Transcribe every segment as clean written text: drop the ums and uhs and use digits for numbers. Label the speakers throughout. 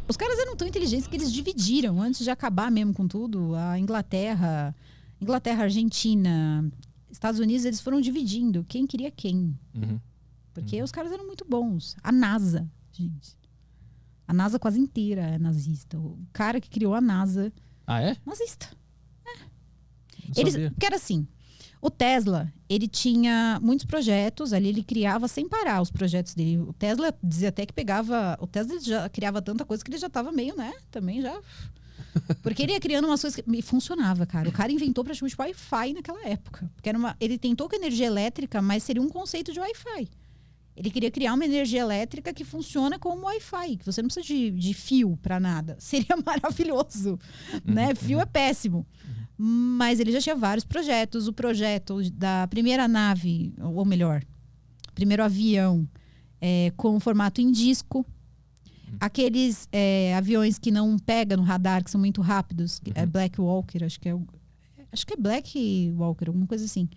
Speaker 1: Os caras eram tão inteligentes que eles dividiram, antes de acabar mesmo com tudo, a Inglaterra, Argentina, Estados Unidos, eles foram dividindo quem queria quem. Porque os caras eram muito bons. A NASA, gente. A NASA quase inteira é nazista. O cara que criou a NASA...
Speaker 2: Ah, é?
Speaker 1: Nazista.
Speaker 2: Sabia.
Speaker 1: Porque era assim, o Tesla, ele tinha muitos projetos, ali ele criava sem parar os projetos dele. O Tesla dizia até que pegava... O Tesla já criava tanta coisa que ele já tava meio, né? Também já... Porque ele ia criando umas coisas que funcionava, cara. O cara inventou praticamente o Wi-Fi naquela época. Porque ele tentou com energia elétrica, mas seria um conceito de Wi-Fi. Ele queria criar uma energia elétrica que funciona como Wi-Fi, que você não precisa de fio para nada. Seria maravilhoso, né? Fio é péssimo. Mas ele já tinha vários projetos. O projeto da primeira nave, ou melhor, primeiro avião com formato em disco. Aqueles aviões que não pegam no radar, que são muito rápidos. É Black Walker, acho que é Black Walker, alguma coisa assim.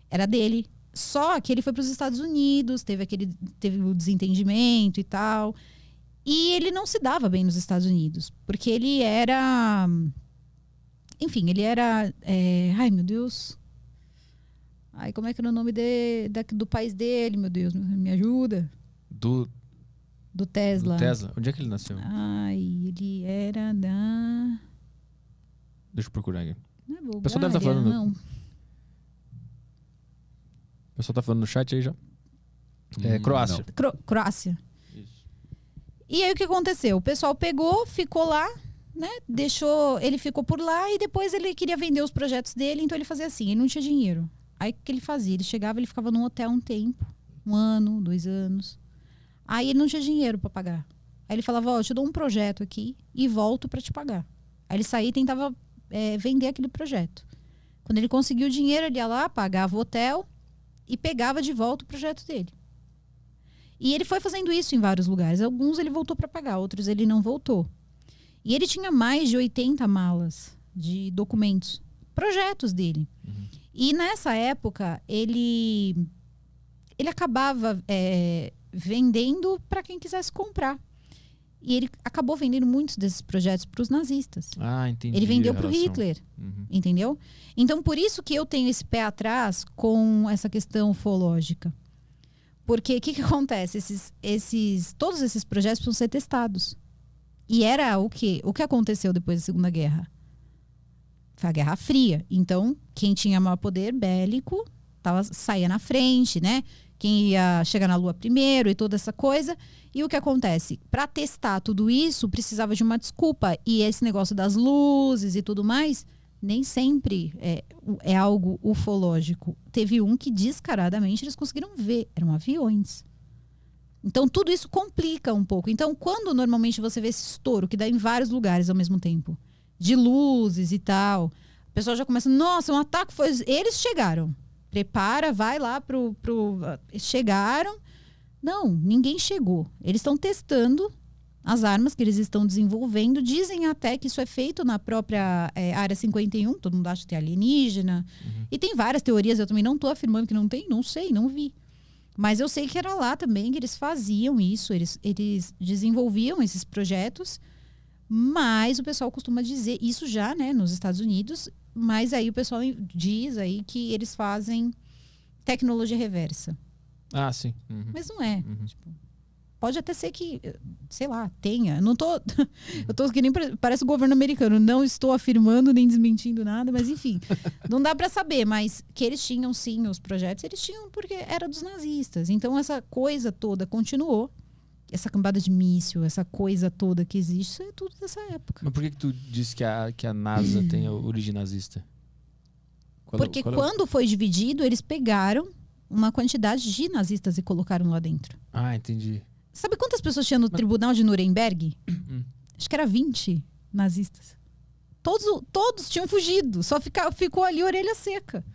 Speaker 1: Era dele. Só que ele foi para os Estados Unidos, teve o desentendimento e tal. E ele não se dava bem nos Estados Unidos. Porque ele era... Enfim, ele era... ai, meu Deus. Ai, como é que era o nome do país dele, meu Deus? Me ajuda. Do Tesla.
Speaker 2: Do Tesla. Onde é que ele nasceu?
Speaker 1: Ai, ele era da...
Speaker 2: Deixa eu procurar aqui.
Speaker 1: Não é Bulgária,
Speaker 2: O pessoal deve estar falando.
Speaker 1: não.
Speaker 2: O pessoal tá falando no chat aí já. Croácia.
Speaker 1: Croácia.
Speaker 2: Isso.
Speaker 1: E aí o que aconteceu? O pessoal pegou, ficou lá, né? Ele ficou por lá e depois ele queria vender os projetos dele, então ele fazia assim, ele não tinha dinheiro. Aí o que ele fazia? Ele chegava, ele ficava num hotel um tempo, 1 ano, 2 anos. Aí ele não tinha dinheiro para pagar. Aí ele falava, eu te dou um projeto aqui e volto para te pagar. Aí ele saía e tentava vender aquele projeto. Quando ele conseguiu o dinheiro, ele ia lá, pagava o hotel e pegava de volta o projeto dele. E ele foi fazendo isso em vários lugares. Alguns ele voltou para pagar, outros ele não voltou. E ele tinha mais de 80 malas de documentos, projetos dele. E nessa época, ele acabava vendendo para quem quisesse comprar. E ele acabou vendendo muitos desses projetos para os nazistas.
Speaker 2: Ah, entendi.
Speaker 1: Ele vendeu para o Hitler, entendeu? Então, por isso que eu tenho esse pé atrás com essa questão ufológica. Porque o que acontece? Todos esses projetos precisam ser testados. E era o quê? O que aconteceu depois da Segunda Guerra? Foi a Guerra Fria. Então, quem tinha maior poder bélico saía na frente, né? Quem ia chegar na Lua primeiro e toda essa coisa. E o que acontece? Para testar tudo isso, precisava de uma desculpa. E esse negócio das luzes e tudo mais, nem sempre é algo ufológico. Teve um que descaradamente eles conseguiram ver. Eram aviões. Então, tudo isso complica um pouco. Então, quando normalmente você vê esse estouro, que dá em vários lugares ao mesmo tempo, de luzes e tal, o pessoal já começa, nossa, um ataque foi... Eles chegaram. Prepara, vai lá chegaram. Não, ninguém chegou. Eles estão testando as armas que eles estão desenvolvendo. Dizem até que isso é feito na própria Área 51. Todo mundo acha que tem alienígena. E tem várias teorias. Eu também não estou afirmando que não tem. Não sei, não vi. Mas eu sei que era lá também que eles faziam isso. Eles desenvolviam esses projetos. Mas o pessoal costuma dizer... Isso já, né, nos Estados Unidos... Mas aí o pessoal diz aí que eles fazem tecnologia reversa.
Speaker 2: Ah, sim.
Speaker 1: Mas não é. Tipo, pode até ser que, sei lá, tenha. Não tô... Eu tô que nem parece o governo americano. Não estou afirmando nem desmentindo nada, mas enfim. Não dá para saber, mas que eles tinham sim os projetos, eles tinham porque era dos nazistas. Então essa coisa toda continuou. Essa cambada de míssil, essa coisa toda que existe, isso é tudo dessa época.
Speaker 2: Mas por que tu disse que a NASA tem a origem nazista?
Speaker 1: Porque quando foi dividido, eles pegaram uma quantidade de nazistas e colocaram lá dentro.
Speaker 2: Ah, entendi.
Speaker 1: Sabe quantas pessoas tinha no tribunal de Nuremberg? Acho que era 20 nazistas. Todos tinham fugido, só ficou ali orelha seca.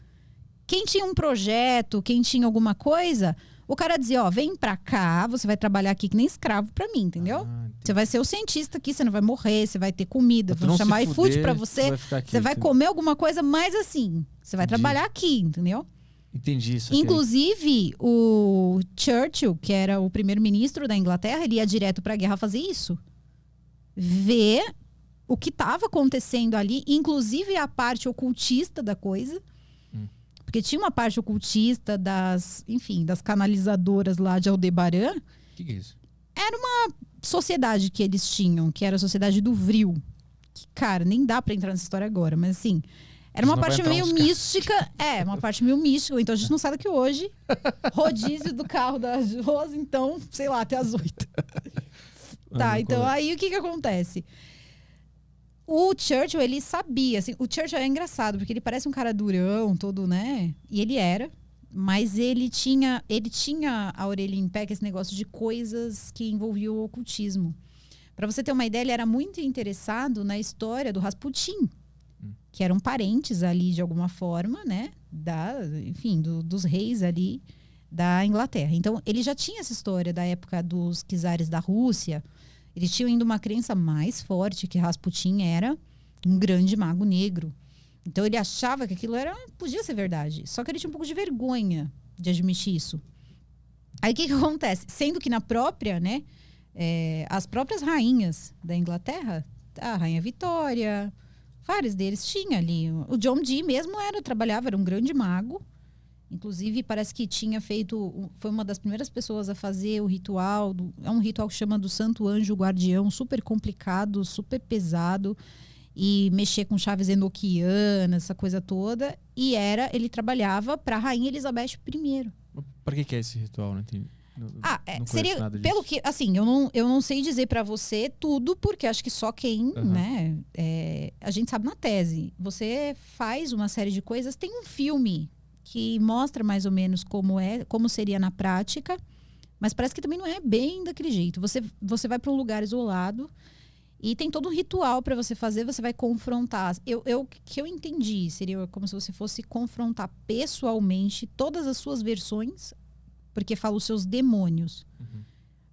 Speaker 1: Quem tinha um projeto, quem tinha alguma coisa... O cara dizia, vem pra cá, você vai trabalhar aqui que nem escravo pra mim, entendeu? Você vai ser o cientista aqui, você não vai morrer, você vai ter comida, vão chamar iFood pra você, você vai comer alguma coisa, mas assim, você vai trabalhar aqui, entendeu?
Speaker 2: Entendi isso.
Speaker 1: Inclusive, o Churchill, que era o primeiro-ministro da Inglaterra, ele ia direto pra guerra fazer isso. ver o que estava acontecendo ali, inclusive a parte ocultista da coisa. Porque tinha uma parte ocultista das canalizadoras lá de Aldebaran.
Speaker 2: O que é isso?
Speaker 1: Era uma sociedade que eles tinham, que era a sociedade do Vril. Que, cara, nem dá pra entrar nessa história agora, mas assim, era uma parte meio mística. Uma parte meio mística. Então a gente não sabe daqui hoje. Rodízio do carro da Rose, então, sei lá, até as 8. Tá, então aí o que acontece? O Churchill, ele sabia, assim, o Churchill é engraçado, porque ele parece um cara durão, todo, né? E ele era, mas ele tinha a orelha em pé, que é esse negócio de coisas que envolviam o ocultismo. Para você ter uma ideia, ele era muito interessado na história do Rasputin, que eram parentes ali, de alguma forma, né? Dos reis ali da Inglaterra. Então, ele já tinha essa história da época dos czares da Rússia. Eles tinham ainda uma crença mais forte que Rasputin era um grande mago negro. Então ele achava que aquilo podia ser verdade. Só que ele tinha um pouco de vergonha de admitir isso. Aí o que acontece? Sendo que na própria, né, as próprias rainhas da Inglaterra, a Rainha Vitória, vários deles tinham ali. O John Dee mesmo trabalhava, era um grande mago. Inclusive, parece que tinha feito... Foi uma das primeiras pessoas a fazer o ritual. É um ritual que chama do Santo Anjo Guardião. Super complicado, super pesado. E mexer com chaves enoquianas, essa coisa toda. E ele trabalhava para a Rainha Elizabeth I.
Speaker 2: Para que é esse ritual? Não entendi. Não
Speaker 1: seria... Pelo que... Assim, eu não sei dizer para você tudo, porque acho que só quem... né, a gente sabe na tese. Você faz uma série de coisas. Tem um filme... que mostra mais ou menos como seria na prática, mas parece que também não é bem daquele jeito. Você vai para um lugar isolado e tem todo um ritual para você fazer, você vai confrontar. O que eu entendi seria como se você fosse confrontar pessoalmente todas as suas versões, porque fala os seus demônios.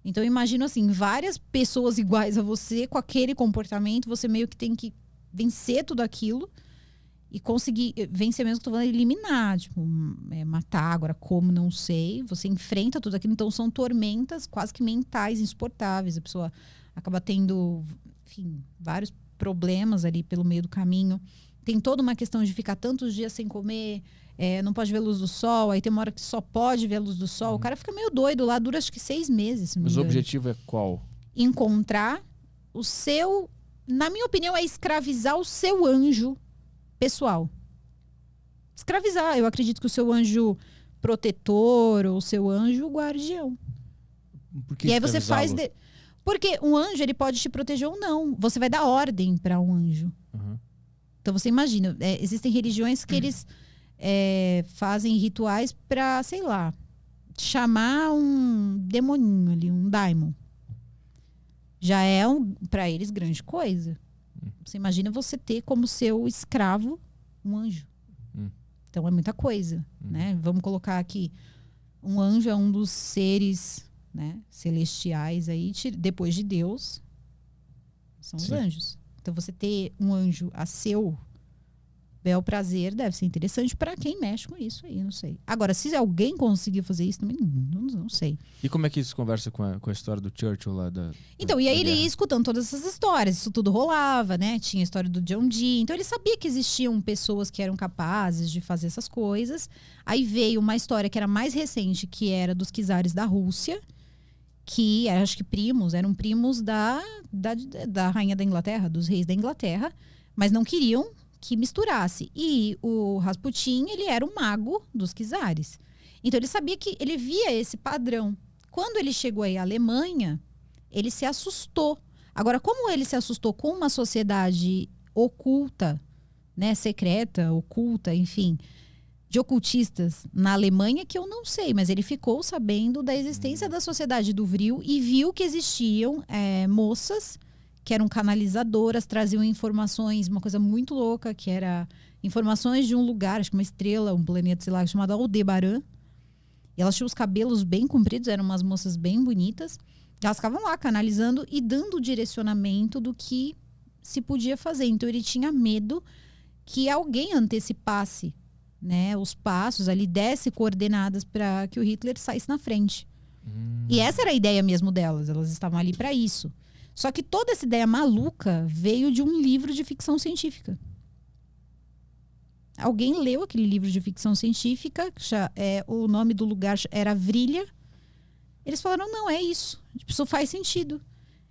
Speaker 1: Então, eu imagino assim, várias pessoas iguais a você, com aquele comportamento, você meio que tem que vencer tudo aquilo. E conseguir vencer mesmo, que eu tô falando, eliminar, tipo, matar. Agora, como, não sei. Você enfrenta tudo aquilo. Então, são tormentas quase que mentais, insuportáveis. A pessoa acaba tendo, enfim, vários problemas ali pelo meio do caminho. Tem toda uma questão de ficar tantos dias sem comer, não pode ver a luz do sol. Aí tem uma hora que só pode ver a luz do sol. O cara fica meio doido lá, dura acho que 6 meses.
Speaker 2: Mas o objetivo é qual?
Speaker 1: Encontrar o seu... Na minha opinião, é escravizar o seu anjo pessoal. Escravizar. Eu acredito que o seu anjo protetor ou o seu anjo guardião.
Speaker 2: Por que
Speaker 1: e aí você faz... Porque um anjo, ele pode te proteger ou não. Você vai dar ordem para um anjo. Então você imagina, existem religiões que eles fazem rituais para, sei lá, chamar um demoninho ali, um daimon. Já é para eles grande coisa. Você imagina você ter como seu escravo um anjo. Então é muita coisa, né? Vamos colocar aqui, um anjo é um dos seres, né, celestiais aí, depois de Deus, são os anjos. Então você ter um anjo a seu bel prazer deve ser interessante para quem mexe com isso aí, não sei. Agora, se alguém conseguir fazer isso também, não sei.
Speaker 2: E como é que isso conversa com a história do Churchill lá da...
Speaker 1: Então, e aí ele ia escutando todas essas histórias, isso tudo rolava, né? Tinha a história do John Dee, então ele sabia que existiam pessoas que eram capazes de fazer essas coisas. Aí veio uma história que era mais recente, que era dos czares da Rússia, que acho que eram primos da rainha da Inglaterra, dos reis da Inglaterra, mas não queriam que misturasse. E o Rasputin, ele era o mago dos czares. Então ele sabia que ele via esse padrão. Quando ele chegou aí à Alemanha, ele se assustou. Agora, como ele se assustou com uma sociedade oculta, né, secreta, oculta, enfim, de ocultistas na Alemanha, que eu não sei, mas ele ficou sabendo da existência da sociedade do Vril e viu que existiam moças que eram canalizadoras, traziam informações, uma coisa muito louca, que era informações de um lugar, acho que uma estrela, um planeta, sei lá, chamado Aldebaran. E elas tinham os cabelos bem compridos, eram umas moças bem bonitas. Elas ficavam lá canalizando e dando direcionamento do que se podia fazer. Então ele tinha medo que alguém antecipasse, né, os passos, ali desse coordenadas para que o Hitler saísse na frente. E essa era a ideia mesmo delas, elas estavam ali para isso. Só que toda essa ideia maluca veio de um livro de ficção científica. Alguém leu aquele livro de ficção científica, o nome do lugar era Vrilha. Eles falaram, não, é isso. Isso faz sentido.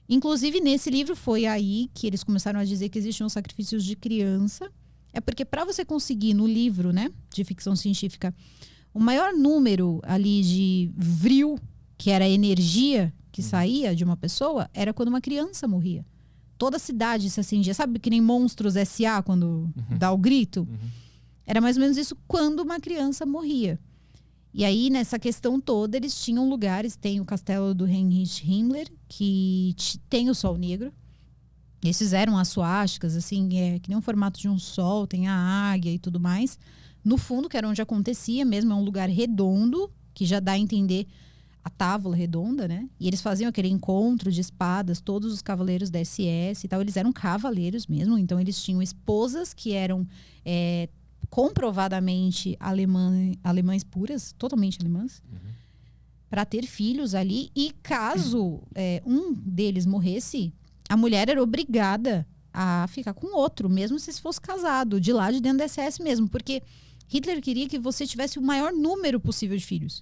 Speaker 1: Inclusive, nesse livro, foi aí que eles começaram a dizer que existiam sacrifícios de criança. É porque para você conseguir, no livro, né, de ficção científica, o maior número ali de vril, que era a energia que saía de uma pessoa, era quando uma criança morria. Toda a cidade se acendia. Sabe que nem Monstros S.A. quando dá o grito? Era mais ou menos isso quando uma criança morria. E aí, nessa questão toda, eles tinham lugares. Tem o castelo do Heinrich Himmler, que tem o Sol Negro. Eles fizeram as suásticas, assim, que nem um formato de um sol, tem a águia e tudo mais. No fundo, que era onde acontecia mesmo, é um lugar redondo, que já dá a entender a tábua redonda, né? E eles faziam aquele encontro de espadas, todos os cavaleiros da SS e tal. Eles eram cavaleiros mesmo, então eles tinham esposas que eram comprovadamente alemãs puras, totalmente alemãs, para ter filhos ali. E caso um deles morresse, a mulher era obrigada a ficar com outro, mesmo se fosse casado, de lá de dentro da SS mesmo, porque Hitler queria que você tivesse o maior número possível de filhos.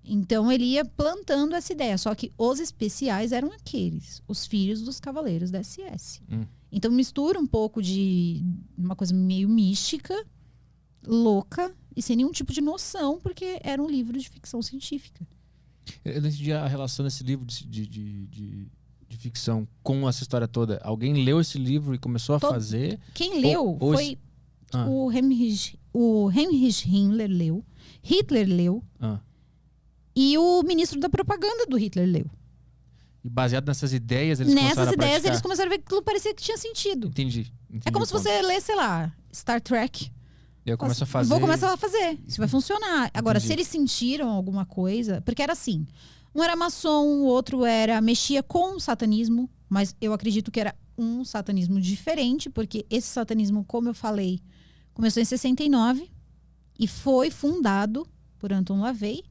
Speaker 1: Então ele ia plantando essa ideia, só que os especiais eram aqueles, os filhos dos cavaleiros da SS. Então mistura um pouco de uma coisa meio mística, louca e sem nenhum tipo de noção, porque era um livro de ficção científica.
Speaker 2: Eu não entendi a relação desse livro de ficção com essa história toda. Alguém leu esse livro e começou a fazer?
Speaker 1: Quem leu foi o Heinrich Himmler leu, Hitler leu e o ministro da propaganda do Hitler leu.
Speaker 2: E baseado nessas ideias, eles começaram a praticar.
Speaker 1: Eles começaram a ver que aquilo parecia que tinha sentido.
Speaker 2: Entendi
Speaker 1: é como se você lê, sei lá, Star Trek.
Speaker 2: Eu começo a fazer.
Speaker 1: Vou começar a fazer. Isso vai funcionar. Agora, se eles sentiram alguma coisa... Porque era assim. Um era maçom, o outro mexia com o satanismo. Mas eu acredito que era um satanismo diferente. Porque esse satanismo, como eu falei, começou em 69. E foi fundado por Anton LaVey.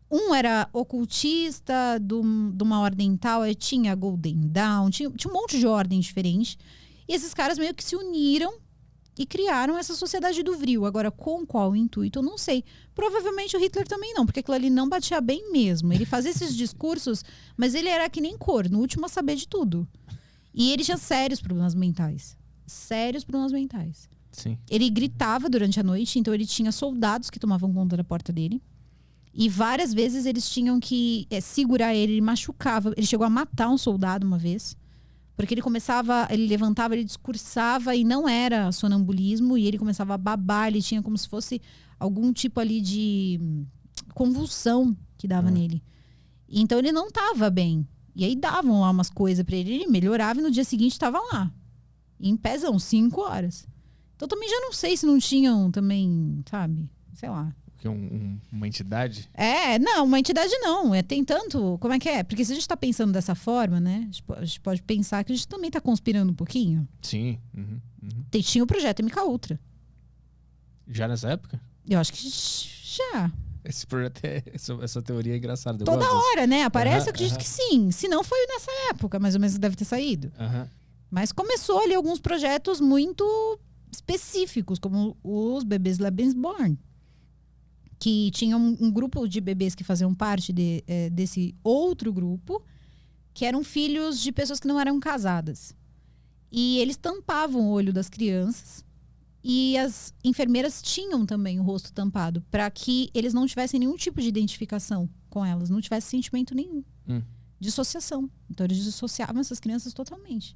Speaker 1: Um era ocultista de uma ordem tal, tinha Golden Dawn, tinha um monte de ordem diferente. E esses caras meio que se uniram e criaram essa sociedade do vril. Agora, com qual intuito, eu não sei. Provavelmente o Hitler também não, porque aquilo ali não batia bem mesmo. Ele fazia esses discursos, mas ele era que nem corno, o último a saber de tudo. E ele tinha sérios problemas mentais. Sérios problemas mentais.
Speaker 2: Sim.
Speaker 1: Ele gritava durante a noite, então ele tinha soldados que tomavam conta da porta dele. E várias vezes eles tinham que segurar ele machucava. Ele chegou a matar um soldado uma vez. Porque ele levantava, ele discursava e não era sonambulismo. E ele começava a babar, ele tinha como se fosse algum tipo ali de convulsão que dava nele. Então ele não estava bem. E aí davam lá umas coisas pra ele, ele melhorava e no dia seguinte estava lá. Em pezão, 5 horas. Então também já não sei se não tinham também, sabe? Sei lá.
Speaker 2: Uma entidade?
Speaker 1: Não, uma entidade não. Tem tanto. Como é que é? Porque se a gente tá pensando dessa forma, né? A gente pode pensar que a gente também tá conspirando um pouquinho.
Speaker 2: Sim.
Speaker 1: Tinha o projeto MK Ultra.
Speaker 2: Já nessa época?
Speaker 1: Eu acho que já.
Speaker 2: Esse projeto essa teoria é engraçada.
Speaker 1: Toda hora, né? Aparece, eu acredito que sim. Se não foi nessa época, mais ou menos deve ter saído. Mas começou ali alguns projetos muito específicos, como os bebês Lebensborn. Que tinha um grupo de bebês que faziam parte desse outro grupo, que eram filhos de pessoas que não eram casadas. E eles tampavam o olho das crianças e as enfermeiras tinham também o rosto tampado para que eles não tivessem nenhum tipo de identificação com elas, não tivessem sentimento nenhum. Dissociação. Então eles dissociavam essas crianças totalmente.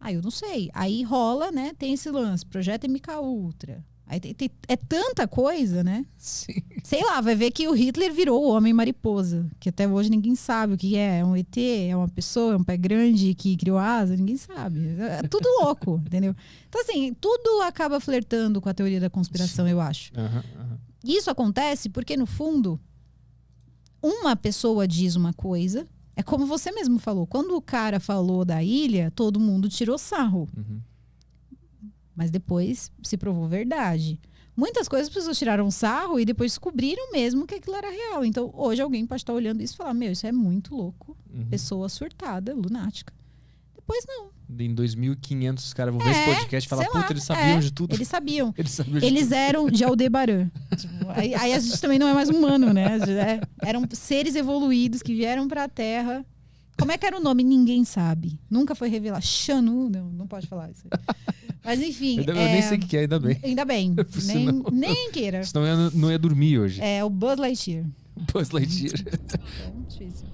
Speaker 1: Eu não sei. Aí rola, né? Tem esse lance, projeto MK Ultra. Aí é tanta coisa, né?
Speaker 2: Sim.
Speaker 1: Sei lá, vai ver que o Hitler virou o Homem-Mariposa. Que até hoje ninguém sabe o que é. É um ET, é uma pessoa, é um pé grande que criou asa, ninguém sabe. É tudo louco, entendeu? Então, assim, tudo acaba flertando com a teoria da conspiração, eu acho. Isso acontece porque, no fundo, uma pessoa diz uma coisa. É como você mesmo falou. Quando o cara falou da ilha, todo mundo tirou sarro. Mas depois se provou verdade. Muitas coisas as pessoas tiraram sarro e depois descobriram mesmo que aquilo era real. Então, hoje alguém pode estar olhando isso e falar, isso é muito louco. Pessoa surtada, lunática. Depois não.
Speaker 2: Em 2500 os caras vão ver esse podcast e falar, puta, eles sabiam de tudo.
Speaker 1: Eles sabiam.
Speaker 2: Eles
Speaker 1: eram de Aldebaran. Aí a gente também não é mais humano, né? Eram seres evoluídos que vieram pra Terra. Como é que era o nome? Ninguém sabe. Nunca foi revelado. Xanu, não pode falar isso. Mas enfim.
Speaker 2: Eu nem sei o que é, ainda bem.
Speaker 1: Ainda bem. Nem queira.
Speaker 2: Senão eu não ia dormir hoje.
Speaker 1: É o Buzz Lightyear.
Speaker 2: Buzz Lightyear.
Speaker 1: Então, difícil.